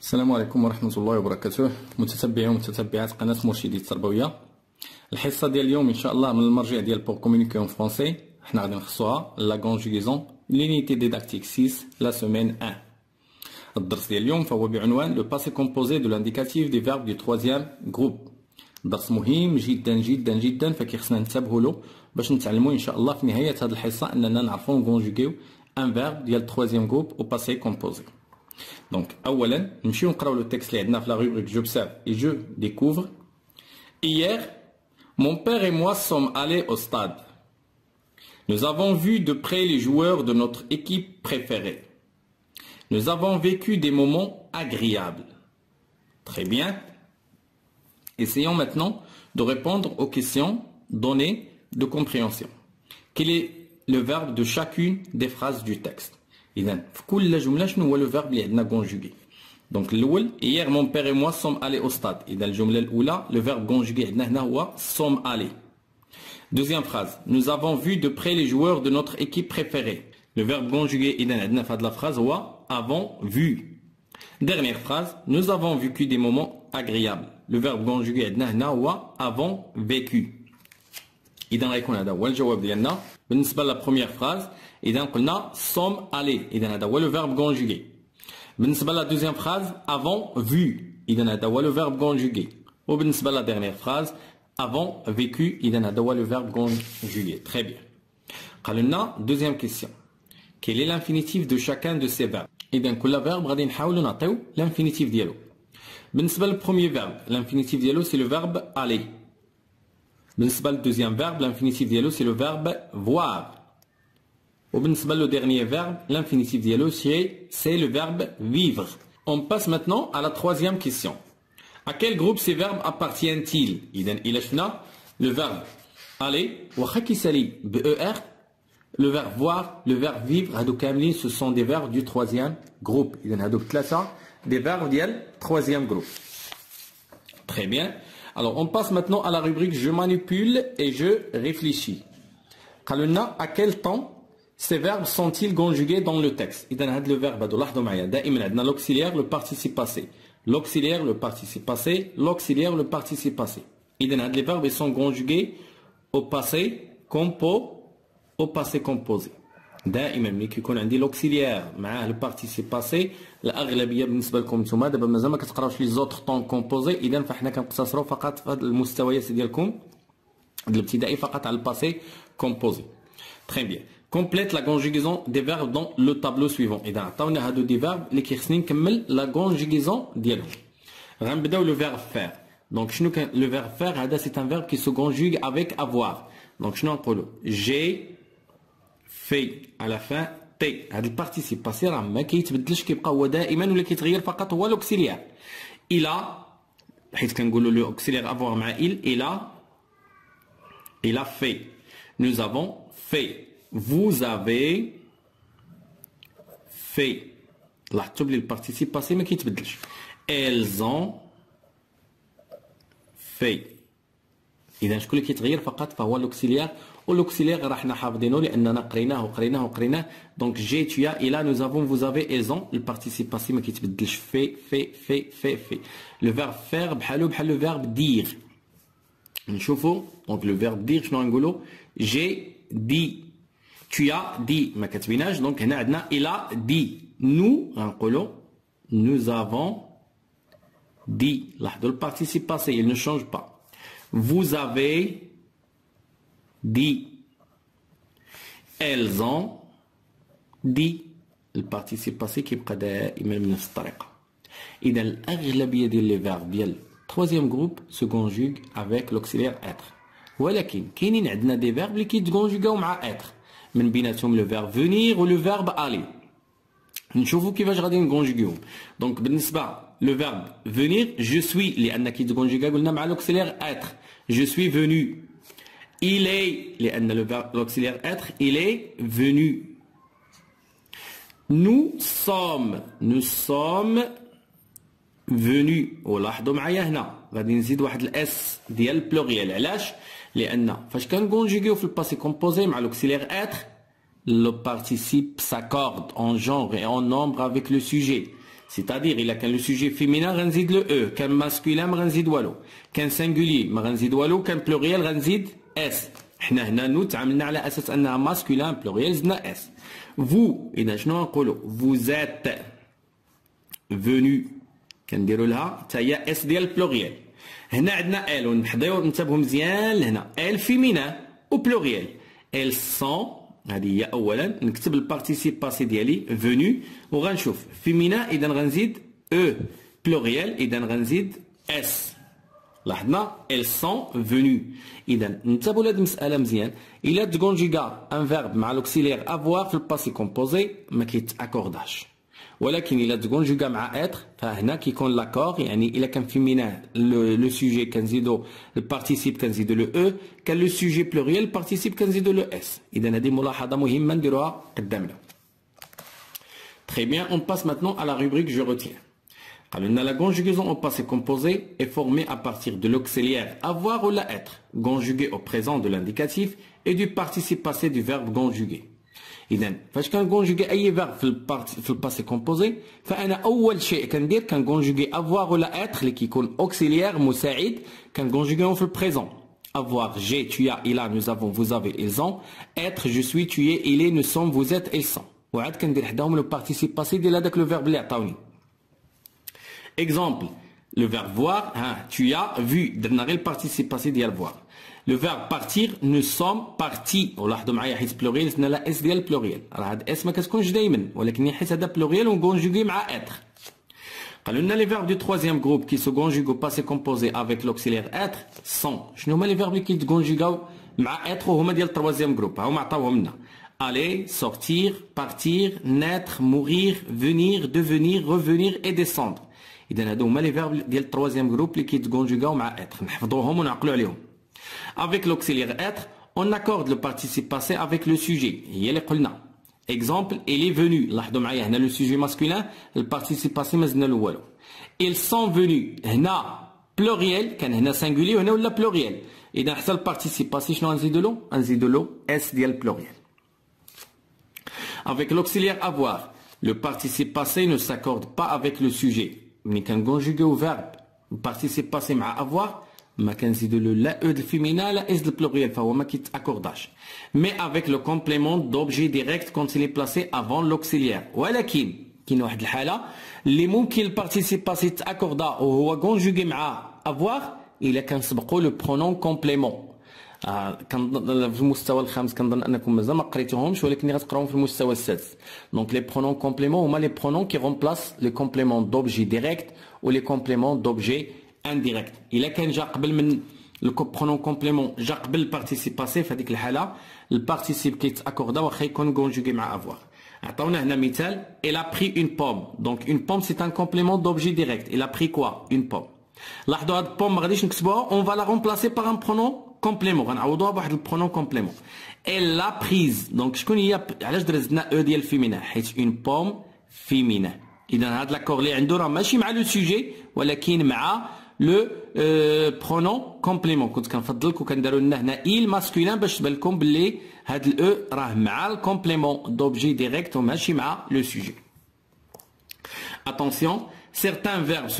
السلام عليكم ورحمة الله وبركاته. متتبعي ومتتبعات قناة مرشدي التربوية. الحصة ديال اليوم إن شاء الله من المرجع ديال بور كومونيكي اون فرونسي. حنا غادي نخصوها لا كونجوغيزون لينيتي ديداكتيك 6 لا سيمين 1. الدرس ديال اليوم فهو بعنوان لو باسي كومبوزي دو لانديكاتيف دي فيرب دو تروازيام جروب. درس مهم جدا جدا جدا فكيخصنا ننتبهوا له باش نتعلموا إن شاء الله في نهاية هذه الحصة أننا نعرفوا نكونجوغيو ان فيرب ديال تروازيام جروب او باسي كومبوزي. Donc, اولا نمشيو نقراو لو تكست اللي عندنا في لا روبريك j'observe et je découvre. Hier, mon père et moi sommes allés au stade. Nous avons vu de près les joueurs de notre équipe préférée. Nous avons vécu des moments agréables. Très bien. Essayons maintenant de répondre aux questions données de compréhension. Quel est le verbe de chacune des phrases du texte? إذن في كل جملة شنو هو لو فيرب اللي عندنا كونجوغي. دونك الأول hier mon père et moi sommes allés au stade. إذا الجملة الأولى لو فيرب كونجوغي عندنا هنا هو sommes allés. Deuxième phrase nous avons vu de près les joueurs de notre équipe préférée. Le verbe conjugué إذا عندنا في هذه la phrase هو avons vu. Dernière phrase nous avons vécu des moments agréables. Le verbe conjugué عندنا هنا هو avons vécu. إذا غيكون هذا هو الجواب ديالنا بالنسبة لا première phrase. إذا قلنا sommes allés. إذا هذا هو لو فيرب كونجوغي. بالنسبة لا دوزيام فراز avons vu. إذا هذا هو لو فيرب كونجوغي. وبالنسبة لا ديرنيير فراز avons vécu. إذا هذا هو لو فيرب كونجوغي. Très bien. قالوا لنا دوزيام كيسيون. Quel est l'infinitif de chacun de ces verbes? إذا كل فيرب غادي نحاولوا نعطيو l'infinitif ديالو. بالنسبة للبروميي فيرب l'infinitif ديالو سي لو فيرب aller. بالنسبة للدوزيام فيرب l'infinitif ديالو سي لو فيرب voir. وبالنسبة le dernier verbe, l'infinitif ديالو c'est le verbe vivre. On passe maintenant à la troisième question. À quel groupe ces verbes appartiennent-ils? إذا إلا شفنا le verbe aller واخا كيسالي ب ER, le verbe voir, le verbe vivre هادو كاملين ce sont des verbes du troisième groupe. إذا هادو ثلاثة des verbes ديال troisième groupe. Très bien. Alors on passe maintenant à la rubrique je manipule et je réfléchis. قالوا لنا à quel temps ces verbes sont-ils conjugués dans le texte? إذا هذا le verbe هذا لاحظوا معايا دائما عندنا l'auxiliaire le participe passé. L'auxiliaire le participe passé, l'auxiliaire le participe passé. إذا هاد les verbes ils sont conjugués au passé au passé composé. دائما ملي كيكون عندي l'auxiliaire معاه le participe passé الأغلبية بالنسبة لكم نتوما دابا مازال ما كتقراوش لي زوتر طون كومبوزي. إذا فحنا كنقتصروا فقط في هاد المستويات ديالكم الابتدائي فقط على الباسي كومبوزي. Très bien. Complète la conjugaison des verbes dans le tableau suivant. إذا عطاونا هادو دي فيرب اللي كيخصني نكمل لا كونجوغيزون ديالهم. غنبداو لو فيرب فير. دونك شنو كان لو فيرب فير؟ هذا سي ان فيرب كي سو كونجوغ افيك افوار. دونك شنو نقولوا؟ جي في على فان تي. هذا البارتيسيب باسي راه ما كيتبدلش كيبقى هو دائما ولا كيتغير فقط هو لوكسيليير. الى حيت كنقولوا لو اوكسيليير افوار مع il a fait. Nous avons fait. Vous avez fait. لاحظتوا بلي البارتيسيب باسي ما كيتبدلش. Elles ont fait. إذا شكون اللي كيتغير فقط فهو لوكسيليير. ولوكسيليير راه حنا حافظينه لأننا قريناه. دونك جي tu as il a nous avons vous avez elles ont. البارتيسيب باسي ما كيتبدلش. fait. Le verbe faire بحالو بحال le verbe dire. نشوفوا دونك le verbe dire شنو غنقولوا؟ j'ai dit. Tu as dit ما كتبيناش دونك هنا عندنا il a dit. nous غنقولوا nous avons dit. لاحظوا البارتيسيب باسي il ne change pas. vous avez dit. elles ont dit. البارتيسيب باسي كيبقى دائما بنفس الطريقه. اذا الاغلبيه ديال لي فيرب ديال troisième groupe se conjugue avec l'auxiliaire être. ولكن كاينين عندنا دي فيرب اللي كيتكونجوغاو مع être من بيناتهم لو فيرب venir و لو فيرب aller. نشوفوا كيفاش غادي نكونجوغيوهم. دونك بالنسبه لو فيرب venir je suis لان كيتكونجوغا قلنا مع l'auxiliaire être. je suis venu. il est لان لو فيرب l'auxiliaire être il est venu. nous sommes venus. ولاحظوا معايا هنا غادي نزيد واحد الاس ديال البلوريال. علاش؟ لان فاش كنكونجوغيو في الباسي كومبوزي مع لوكسيلير اتر le participe s'accorde en genre et en nombre avec le sujet. c'est-à-dire il a كان le sujet féminin غنزيد le e, كان masculin ما غنزيد والو, كان singulier ما غنزيد والو, كان pluriel غنزيد s. حنا هنا نو تعاملنا على اساس انها masculin pluriel زدنا s. vous اذا شنو نقولوا vous êtes venu كنديروا لها حتى هي اس ديال pluriel. هنا عندنا ال ونحضيو ننتبهوا مزيان لهنا ال féminin و pluriel. elles sont هذه هي اولا نكتب البارتيسيب باسي ديالي venu وغنشوف féminin اذا غنزيد e, pluriel اذا غنزيد s. لاحظنا elles sont venues. اذا انتبهوا لهذه المساله مزيان. الا تكونجيغا ان فيرب مع لوكسيليير افوار في الباسي كومبوزي ما كيتاكورداش، ولكن الا تكونجيغا مع اتر فهنا كيكون لاكور. يعني الا كان فيمينان لو سوجي كنزيدو البارتيسيب كنزيدو لو او، كان لو سوجي بلوريال البارتيسيب كنزيدو لو اس. اذا هذه ملاحظه مهمه نديروها قدامنا. Très bien, on passe maintenant à la rubrique je retiens. La conjugaison au passé composé est formée à partir de l'auxiliaire avoir ou la être, conjugué au présent de l'indicatif et du participe passé du verbe conjugué. إذن فاش كنكونجوغي أي verbe في الباسي كومبوزي فأنا أول شيء كندير كنكونجوغي avoir ولا être اللي كيكون auxiliaire مساعد كنكونجوغيهم في البريزون. avoir j'ai, tu as, il a, nous avons, vous avez, ils ont. être je suis, tu es, il est, nous sommes, vous êtes, ils sont. وعاد كندير حداهم لو participe passé ديال هذاك لو verbe اللي عطاوني. Exemple, le verbe voir, hein, tu as vu, درنا غير البارتيسيب باسي ديال voir. Le verbe partir, nous sommes partis. ولاحظوا معايا حيت بلوريال درنا لا اس ديال بلوريال، راه هاد اس ما كتكونش دائما، ولكن حيت هذا بلوريال ونكونجوغي مع être. قالوا لنا les verbes du troisième groupe qui se conjuguent au passé composé avec l'auxiliaire être sont. شنو هما les verbes اللي كيتكونجوغاو مع être وهما ديال التروازيام جروب؟ هاهما عطاوهم لنا. aller, sortir, partir, naître, mourir, venir, devenir, revenir et descendre. إذا هادو هما لي فيرب ديال التروازيام جروب اللي كيتكونجوغاو مع être. نحفظوهم ونعقلوا عليهم. Avec l'auxiliaire être, on accorde le participe passé avec le sujet. هي اللي قلنا. Exemple, il est venu. لاحظوا معايا هنا le sujet masculin, le participe passé ما زدنا له والو. Ils sont venus. هنا pluriel كان هنا singulier وهنا ولا pluriel. إذا حتى البارتيسيب passé شنو غنزيدو له؟ غنزيدو له s ديال pluriel. Avec l'auxiliaire avoir, le participe passé ne s'accorde pas avec le sujet. ملي كنكونجوغيو verbe البارتيسيب passé مع avoir ما كنزيدو له لا او ديال الفيمينا لا اس ديال البلوريال فهو ما كيتاكورداش. مي افيك لو كومبليمون دوبجي ديريكت كونت لي بلاسي افون لوكسيليير. ولكن كاين واحد الحاله اللي ممكن البارتيسيب باسي تاكوردا وهو كونجوغي مع افوار الا كان سبقو لو برونون كومبليمون. كنظن في المستوى الخامس كنظن انكم مازال ما قريتوهمش، ولكن غتقراوهم في المستوى السادس. دونك لي برونون كومبليمون هما لي برونون كي رومبلاس لي كومبليمون دوبجي ديريكت ولي كومبليمون دوبجي indirect. إلا كان جا قبل من لو برونون كومبليمون جا قبل البارتيسيب باسي في هذيك الحالة البارتيسيب كيتاكوردا واخا يكون كونجوغي مع افوار. عطاونا هنا مثال elle a pris une pomme. Donc une pomme c'est un complément d'objet direct. Elle a pris quoi? Une pomme. لاحظوا هاد البوم ما غاديش نكتبوها on va la remplacer par un pronom complément. غنعوضوها بواحد البرونون كومبليمون. elle l'a prise. Donc شكون هي علاش درنا او ديال فيمينا؟ حيت une pomme féminin. إذا هاد لاكور اللي عنده راه ماشي مع لو سوجي ولكن مع لو برونون كومبليمون. كنت كنفضلك وكنديروا لنا هنا إل ماسكولين باش تبان لكم باللي هاد الأو راه مع الكومبليمون دوبجي ديريكت وماشي مع لو سوجي. Attention, certains verbes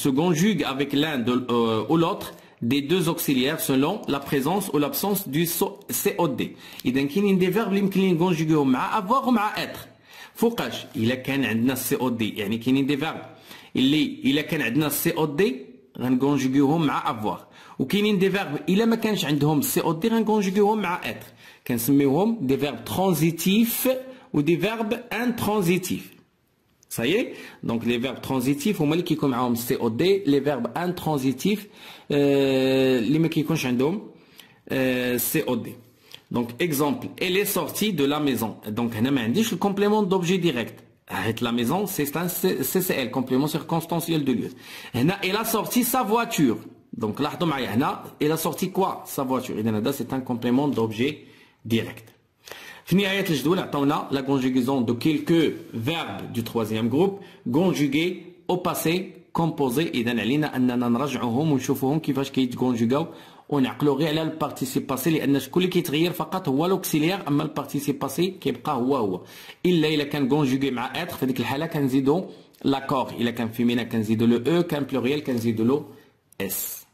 se conjuguent avec l'un ou l'autre des deux auxiliaires selon la présence ou l'absence du COD. إذا كاينين دي فيرب اللي يمكن لي نكونجوغيهم مع افوار ومع être. فوقاش إلا كان عندنا السي او دي، يعني كاينين دي فيرب اللي إلا كان عندنا السي او دي غنكونجوغيوهم مع افوار، وكاينين دي فيرب إلا ما كانش عندهم السي او دي غنكونجوغيوهم مع être. كنسميوهم دي فيرب ترانزيتيف ودي فيرب انترانزيتيف. Ça y est, donc les verbes transitifs هما اللي كيكون معاهم سي او دي، لي فيرب انترانزيتيف اللي ما كيكونش عندهم سي او دي. Donc exemple, elle est sortie de la maison. Donc هنا ما عنديش le complément d'objet direct. حيت la maison c'est un CCL, complément circonstanciel de lieu. هنا elle a sorti sa voiture. Donc لاحظوا معايا هنا elle a sorti quoi? Sa voiture. إذا هذا c'est un complément d'objet direct. في نهاية الجدول عطاونا la conjugaison de quelques verbes du troisième groupe conjugués au passé composé. إذا علينا أننا نرجعوهم ونشوفوهم كيفاش كيتكونجوغاو ونعقلوا غير على البارتيسيب باسي، لان شكون اللي كيتغير فقط هو لوكسيليير، اما البارتيسيب باسي كيبقى هو الا كان كونجوغي مع اتر. في هذيك الحاله كنزيدو l'accord il كان féminin كنزيدوا له او كان pluriel كنزيدوا له اس